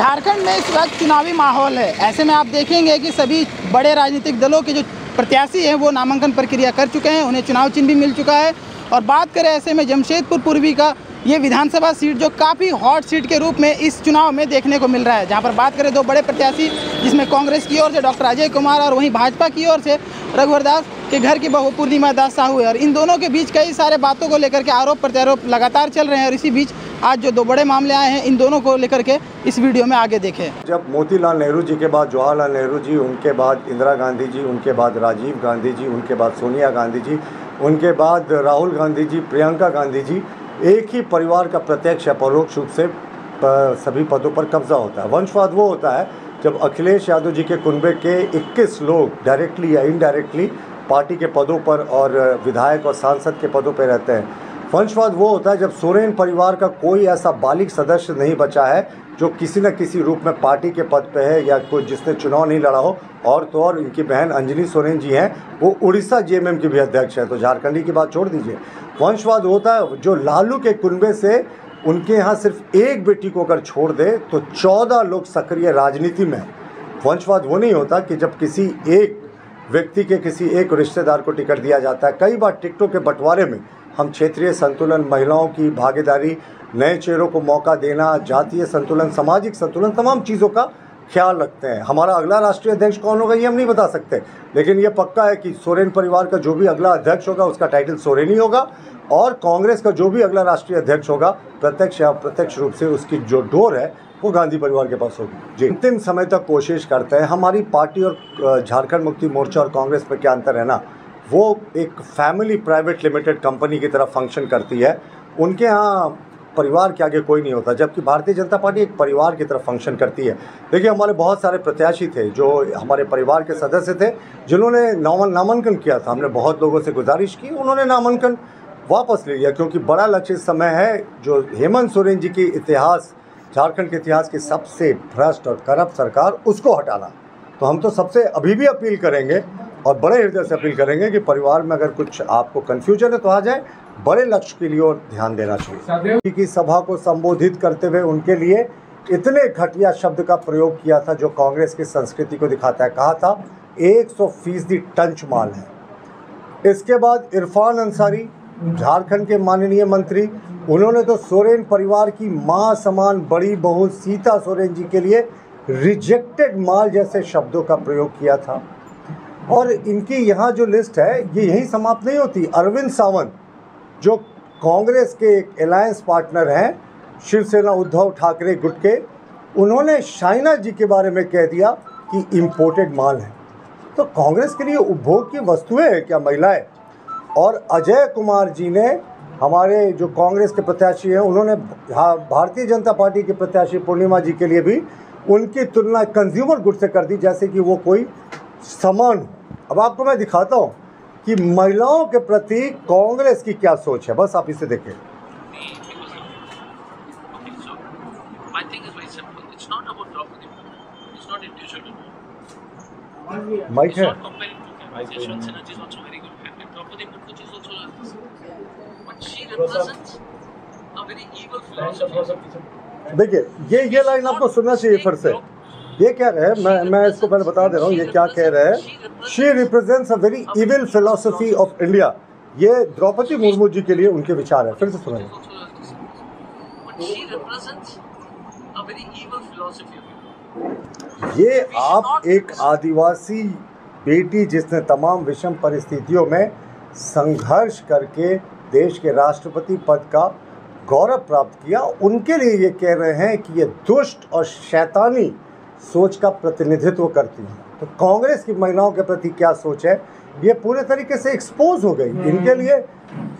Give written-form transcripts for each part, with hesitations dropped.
झारखंड में इस वक्त चुनावी माहौल है। ऐसे में आप देखेंगे कि सभी बड़े राजनीतिक दलों के जो प्रत्याशी हैं वो नामांकन प्रक्रिया कर चुके हैं, उन्हें चुनाव चिन्ह भी मिल चुका है। और बात करें ऐसे में जमशेदपुर पूर्वी का ये विधानसभा सीट जो काफ़ी हॉट सीट के रूप में इस चुनाव में देखने को मिल रहा है, जहां पर बात करें दो बड़े प्रत्याशी जिसमें कांग्रेस की ओर से डॉक्टर अजय कुमार और वहीं भाजपा की ओर से रघुवर दास के घर की बहू पूर्णिमा दास साहू है। और इन दोनों के बीच कई सारे बातों को लेकर के आरोप प्रत्यारोप लगातार चल रहे हैं। और इसी बीच आज जो दो बड़े मामले आए हैं, इन दोनों को लेकर के इस वीडियो में आगे देखें। जब मोतीलाल नेहरू जी के बाद जवाहरलाल नेहरू जी, उनके बाद इंदिरा गांधी जी, उनके बाद राजीव गांधी जी, उनके बाद सोनिया गांधी जी, उनके बाद राहुल गांधी जी, प्रियंका गांधी जी, एक ही परिवार का प्रत्यक्ष या परोक्ष रूप से सभी पदों पर कब्जा होता है। वंशवाद वो होता है जब अखिलेश यादव जी के कुनबे के 21 लोग डायरेक्टली या इनडायरेक्टली पार्टी के पदों पर और विधायक और सांसद के पदों पर रहते हैं। वंशवाद वो होता है जब सोरेन परिवार का कोई ऐसा बालिग सदस्य नहीं बचा है जो किसी न किसी रूप में पार्टी के पद पे है या कोई जिसने चुनाव नहीं लड़ा हो। और तो और इनकी बहन अंजलि सोरेन जी हैं, वो उड़ीसा जेएमएम की भी अध्यक्ष है, तो झारखंडी की बात छोड़ दीजिए। वंशवाद होता है जो लालू के कुनबे से उनके यहाँ सिर्फ एक बेटी को अगर छोड़ दे तो 14 लोग सक्रिय राजनीति में। वंशवाद वो नहीं होता कि जब किसी एक व्यक्ति के किसी एक रिश्तेदार को टिकट दिया जाता है। कई बार टिकटों के बंटवारे में हम क्षेत्रीय संतुलन, महिलाओं की भागीदारी, नए चेहरों को मौका देना, जातीय संतुलन, सामाजिक संतुलन, तमाम चीज़ों का ख्याल रखते हैं। हमारा अगला राष्ट्रीय अध्यक्ष कौन होगा ये हम नहीं बता सकते, लेकिन ये पक्का है कि सोरेन परिवार का जो भी अगला अध्यक्ष होगा उसका टाइटल सोरेन ही होगा। और कांग्रेस का जो भी अगला राष्ट्रीय अध्यक्ष होगा प्रत्यक्ष या अप्रत्यक्ष रूप से उसकी जो डोर है वो गांधी परिवार के पास होगी। जी, अंतिम समय तक कोशिश करते हैं। हमारी पार्टी और झारखंड मुक्ति मोर्चा और कांग्रेस में क्या अंतर है ना, वो एक फैमिली प्राइवेट लिमिटेड कंपनी की तरह फंक्शन करती है। उनके यहाँ परिवार के आगे कोई नहीं होता, जबकि भारतीय जनता पार्टी एक परिवार की तरह फंक्शन करती है। देखिए, हमारे बहुत सारे प्रत्याशी थे जो हमारे परिवार के सदस्य थे जिन्होंने नामांकन किया था। हमने बहुत लोगों से गुजारिश की, उन्होंने नामांकन वापस ले लिया, क्योंकि बड़ा लक्ष्य इस समय है जो हेमंत सोरेन जी की इतिहास, झारखंड के इतिहास की सबसे भ्रष्ट और करप्ट सरकार, उसको हटाना। तो हम तो सबसे अभी भी अपील करेंगे और बड़े हृदय से अपील करेंगे कि परिवार में अगर कुछ आपको कन्फ्यूजन है तो आ जाए, बड़े लक्ष्य के लिए और ध्यान देना चाहिए। की सभा को संबोधित करते हुए उनके लिए इतने घटिया शब्द का प्रयोग किया था जो कांग्रेस की संस्कृति को दिखाता है। कहा था 100% टंच माल है। इसके बाद इरफान अंसारी, झारखंड के माननीय मंत्री, उन्होंने तो सोरेन परिवार की मां समान बड़ी बहू सीता सोरेन जी के लिए रिजेक्टेड माल जैसे शब्दों का प्रयोग किया था। और इनकी यहाँ जो लिस्ट है ये यहीं समाप्त नहीं होती। अरविंद सावंत जो कांग्रेस के एक अलायंस पार्टनर हैं, शिवसेना उद्धव ठाकरे गुट के, उन्होंने शाइना जी के बारे में कह दिया कि इम्पोर्टेड माल है। तो कांग्रेस के लिए उपभोग की वस्तुएं हैं क्या महिलाएं? और अजय कुमार जी ने, हमारे जो कांग्रेस के प्रत्याशी हैं, उन्होंने भारतीय जनता पार्टी के प्रत्याशी पूर्णिमा जी के लिए भी उनकी तुलना कंज्यूमर गुड से कर दी, जैसे कि वो कोई सामान। अब आपको मैं दिखाता हूँ कि महिलाओं के प्रति कांग्रेस की क्या सोच है, बस आप इसे देखें। माइक है। देखिए, ये लाइन आपको सुनना चाहिए फिर से। ये क्या है, मैं इसको पहले बता दे रहा हूँ ये क्या कह रहे हैं। She represents a very evil philosophy of India. ये द्रौपदी मुर्मू जी के लिए उनके विचार है। फिर से सुनिए। ये आप एक आदिवासी बेटी जिसने तमाम विषम परिस्थितियों में संघर्ष करके देश के राष्ट्रपति पद का गौरव प्राप्त किया, उनके लिए ये कह रहे हैं कि ये दुष्ट और शैतानी सोच का प्रतिनिधित्व करती हैं। तो कांग्रेस की महिलाओं के प्रति क्या सोच है ये पूरे तरीके से एक्सपोज हो गई। इनके लिए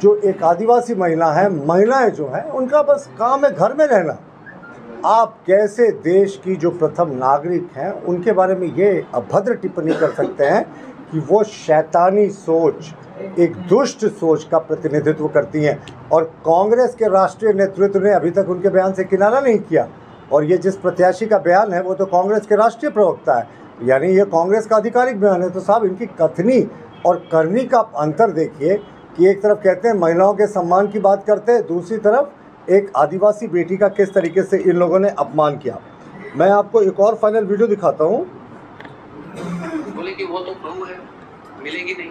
जो एक आदिवासी महिला है, महिलाएं जो हैं, उनका बस काम है घर में रहना। आप कैसे देश की जो प्रथम नागरिक हैं उनके बारे में ये अभद्र टिप्पणी कर सकते हैं कि वो शैतानी सोच, एक दुष्ट सोच का प्रतिनिधित्व करती हैं। और कांग्रेस के राष्ट्रीय नेतृत्व ने अभी तक उनके बयान से किनारा नहीं किया। और ये जिस प्रत्याशी का बयान है वो तो कांग्रेस के राष्ट्रीय प्रवक्ता है, यानी ये कांग्रेस का आधिकारिक बयान है। तो साहब, इनकी कथनी और करनी का अंतर देखिए कि एक तरफ कहते हैं महिलाओं के सम्मान की बात करते हैं, दूसरी तरफ एक आदिवासी बेटी का किस तरीके से इन लोगों ने अपमान किया। मैं आपको एक और फाइनल वीडियो दिखाता हूँ। बोले कि वो तो बहू है, मिलेगी नहीं,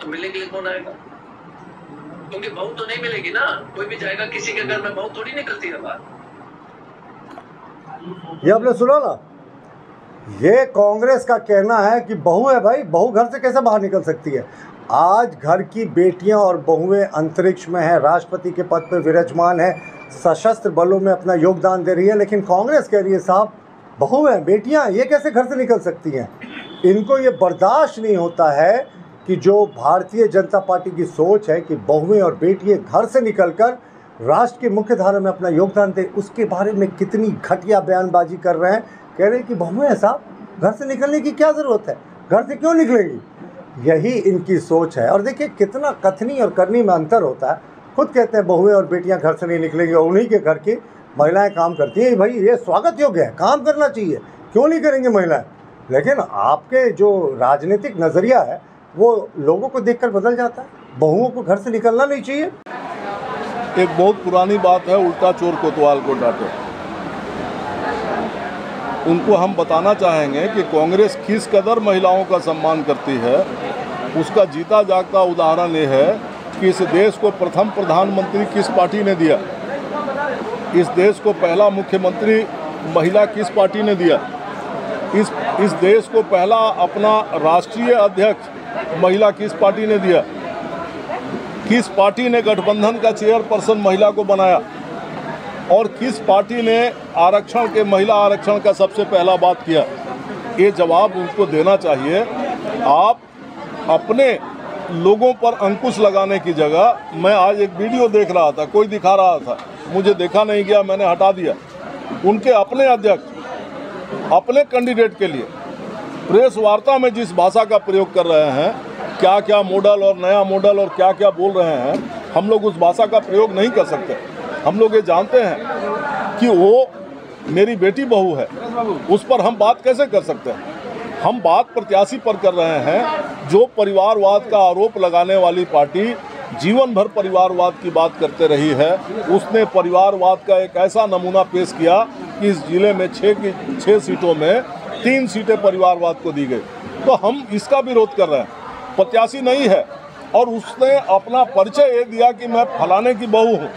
तो मिलने के लिए कौन आएगा? क्योंकि बहू तो नहीं मिलेगी ना, कोई भी जाएगा किसी के घर में, बहू थोड़ी निकलती है बाहर। ये आपने सुना ना, ये कांग्रेस का कहना है कि बहू है भाई, बहू घर से कैसे बाहर निकल सकती है। आज घर की बेटियां और बहुएं अंतरिक्ष में हैं, राष्ट्रपति के पद पर विराजमान है, सशस्त्र बलों में अपना योगदान दे रही है, लेकिन कांग्रेस कह रही है साहब बहू हैं, बेटियां, ये कैसे घर से निकल सकती हैं। इनको ये बर्दाश्त नहीं होता है कि जो भारतीय जनता पार्टी की सोच है कि बहुएं और बेटियां घर से निकलकर राष्ट्र की मुख्य धारा में अपना योगदान दें, उसके बारे में कितनी घटिया बयानबाजी कर रहे हैं। कह रहे हैं कि बहुएं हैं साहब, घर से निकलने की क्या ज़रूरत है, घर से क्यों निकलेंगी, यही इनकी सोच है। और देखिए कितना कथनी और करनी में अंतर होता है। खुद कहते हैं बहुएं और बेटियां घर से नहीं निकलेंगी, और उन्हीं के घर की महिलाएं काम करती हैं। भाई ये स्वागत योग्य है, काम करना चाहिए, क्यों नहीं करेंगे महिलाएं। लेकिन आपके जो राजनीतिक नज़रिया है वो लोगों को देखकर बदल जाता है। बहुओं को घर से निकलना नहीं चाहिए। एक बहुत पुरानी बात है, उल्टा चोर कोतवाल को डांटे। उनको हम बताना चाहेंगे कि कांग्रेस किस कदर महिलाओं का सम्मान करती है। उसका जीता जागता उदाहरण ये है कि इस देश को प्रथम प्रधानमंत्री किस पार्टी ने दिया, इस देश को पहला मुख्यमंत्री महिला किस पार्टी ने दिया, इस देश को पहला अपना राष्ट्रीय अध्यक्ष महिला किस पार्टी ने दिया, किस पार्टी ने गठबंधन का चेयरपर्सन महिला को बनाया, और किस पार्टी ने आरक्षण के महिला आरक्षण का सबसे पहला बात किया। ये जवाब उनको देना चाहिए। आप अपने लोगों पर अंकुश लगाने की जगह, मैं आज एक वीडियो देख रहा था, कोई दिखा रहा था, मुझे देखा नहीं गया, मैंने हटा दिया। उनके अपने अध्यक्ष अपने कैंडिडेट के लिए प्रेस वार्ता में जिस भाषा का प्रयोग कर रहे हैं, क्या क्या मॉडल और नया मॉडल और क्या क्या बोल रहे हैं, हम लोग उस भाषा का प्रयोग नहीं कर सकते। हम लोग ये जानते हैं कि वो मेरी बेटी बहू है, उस पर हम बात कैसे कर सकते हैं। हम बात प्रत्याशी पर कर रहे हैं। जो परिवारवाद का आरोप लगाने वाली पार्टी जीवन भर परिवारवाद की बात करते रही है, उसने परिवारवाद का एक ऐसा नमूना पेश किया कि इस जिले में 6 सीटों में 3 सीटें परिवारवाद को दी गई। तो हम इसका विरोध कर रहे हैं। प्रत्याशी नहीं है और उसने अपना परिचय ये दिया कि मैं फलाने की बहू हूँ,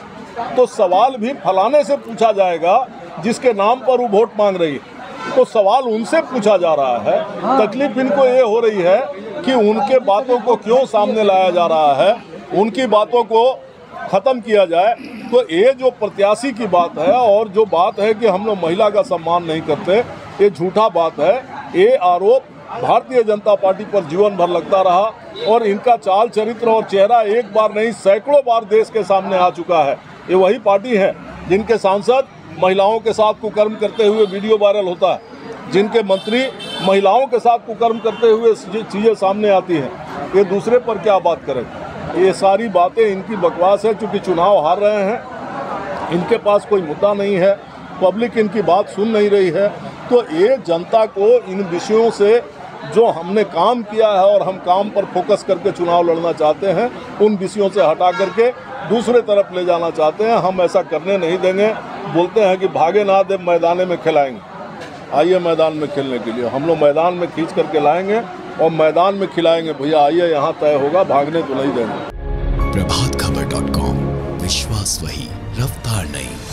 तो सवाल भी फलाने से पूछा जाएगा जिसके नाम पर वो वोट मांग रही है। तो सवाल उनसे पूछा जा रहा है। तकलीफ इनको ये हो रही है कि उनके बातों को क्यों सामने लाया जा रहा है, उनकी बातों को ख़त्म किया जाए। तो ये जो प्रत्याशी की बात है और जो बात है कि हम लोग महिला का सम्मान नहीं करते, ये झूठा बात है। ये आरोप भारतीय जनता पार्टी पर जीवन भर लगता रहा और इनका चाल चरित्र और चेहरा एक बार नहीं सैकड़ों बार देश के सामने आ चुका है। ये वही पार्टी है जिनके सांसद महिलाओं के साथ कुकर्म करते हुए वीडियो वायरल होता है, जिनके मंत्री महिलाओं के साथ कुकर्म करते हुए चीज़ें सामने आती हैं। ये दूसरे पर क्या बात करें। ये सारी बातें इनकी बकवास है। चूँकि चुनाव हार रहे हैं, इनके पास कोई मुद्दा नहीं है, पब्लिक इनकी बात सुन नहीं रही है। तो ये जनता को इन विषयों से जो हमने काम किया है और हम काम पर फोकस करके चुनाव लड़ना चाहते हैं, उन विषयों से हटा करके दूसरे तरफ ले जाना चाहते हैं। हम ऐसा करने नहीं देंगे। बोलते हैं कि भागे ना दे मैदान में खिलाएंगे। आइए मैदान में खेलने के लिए, हम लोग मैदान में खींच करके लाएंगे और मैदान में खिलाएंगे। भैया आइए, यहाँ तय होगा, भागने तो नहीं देंगे। प्रभातखबर.com, विश्वास वही, रफ्तार नहीं।